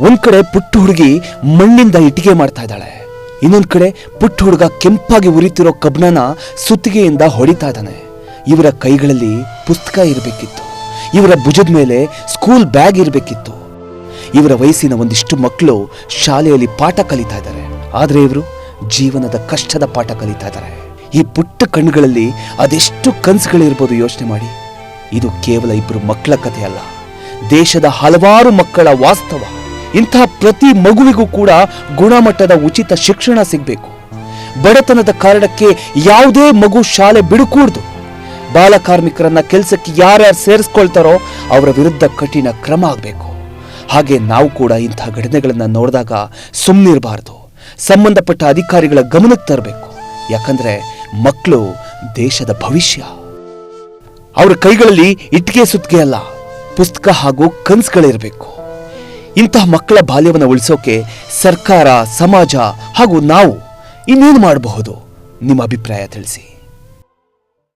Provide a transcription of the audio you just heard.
ಒಂದ್ ಕಡೆ ಪುಟ್ಟ ಹುಡುಗಿ ಮಣ್ಣಿಂದ ಇಟ್ಟಿಗೆ ಮಾಡ್ತಾ ಇದ್ದಾಳೆ, ಇನ್ನೊಂದ್ ಕಡೆ ಪುಟ್ಟ ಹುಡುಗ ಕೆಂಪಾಗಿ ಉರಿತಿರೋ ಕಬ್ಣನ ಸುತ್ತಿಗೆಯಿಂದ ಹೊಡಿತಾ ಇದ್ದಾನೆ. ಇವರ ಕೈಗಳಲ್ಲಿ ಪುಸ್ತಕ ಇರಬೇಕಿತ್ತು, ಇವರ ಭುಜದ ಮೇಲೆ ಸ್ಕೂಲ್ ಬ್ಯಾಗ್ ಇರಬೇಕಿತ್ತು. ಇವರ ವಯಸ್ಸಿನ ಒಂದಿಷ್ಟು ಮಕ್ಕಳು ಶಾಲೆಯಲ್ಲಿ ಪಾಠ ಕಲಿತಾ ಇದ್ದಾರೆ, ಆದ್ರೆ ಇವರು ಜೀವನದ ಕಷ್ಟದ ಪಾಠ ಕಲಿತಾ ಇದ್ದಾರೆ. ಈ ಪುಟ್ಟ ಕಣ್ಣುಗಳಲ್ಲಿ ಅದೆಷ್ಟು ಕನಸುಗಳಿರ್ಬೋದು ಯೋಚನೆ ಮಾಡಿ. ಇದು ಕೇವಲ ಇಬ್ಬರು ಮಕ್ಕಳ ಕಥೆ ಅಲ್ಲ, ದೇಶದ ಹಲವಾರು ಮಕ್ಕಳ ವಾಸ್ತವ. ಇಂತಹ ಪ್ರತಿ ಮಗುವಿಗೂ ಕೂಡ ಗುಣಮಟ್ಟದ ಉಚಿತ ಶಿಕ್ಷಣ ಸಿಗಬೇಕು. ಬಡತನದ ಕಾರಣಕ್ಕೆ ಯಾವುದೇ ಮಗು ಶಾಲೆ ಬಿಡಕೂಡ್ದು. ಬಾಲ ಕಾರ್ಮಿಕರನ್ನ ಕೆಲಸಕ್ಕೆ ಯಾರ್ಯಾರು ಸೇರಿಸ್ಕೊಳ್ತಾರೋ ಅವರ ವಿರುದ್ಧ ಕಠಿಣ ಕ್ರಮ ಆಗಬೇಕು. ಹಾಗೆ ನಾವು ಕೂಡ ಇಂತಹ ಘಟನೆಗಳನ್ನ ನೋಡಿದಾಗ ಸುಮ್ಮನಿರಬಾರ್ದು, ಸಂಬಂಧಪಟ್ಟ ಅಧಿಕಾರಿಗಳ ಗಮನಕ್ಕೆ ತರಬೇಕು. ಯಾಕಂದ್ರೆ ಮಕ್ಕಳು ದೇಶದ ಭವಿಷ್ಯ. ಅವರ ಕೈಗಳಲ್ಲಿ ಇಟ್ಟಿಗೆ ಸುತ್ತಿಗೆ ಅಲ್ಲ, ಪುಸ್ತಕ ಹಾಗೂ ಕನಸುಗಳಿರಬೇಕು. ಇಂತಹ ಮಕ್ಕಳ ಬಾಲ್ಯವನ್ನು ಉಳಿಸೋಕೆ ಸರ್ಕಾರ, ಸಮಾಜ ಹಾಗೂ ನಾವು ಇನ್ನೇನು ಮಾಡಬಹುದು? ನಿಮ್ಮ ಅಭಿಪ್ರಾಯ ತಿಳಿಸಿ.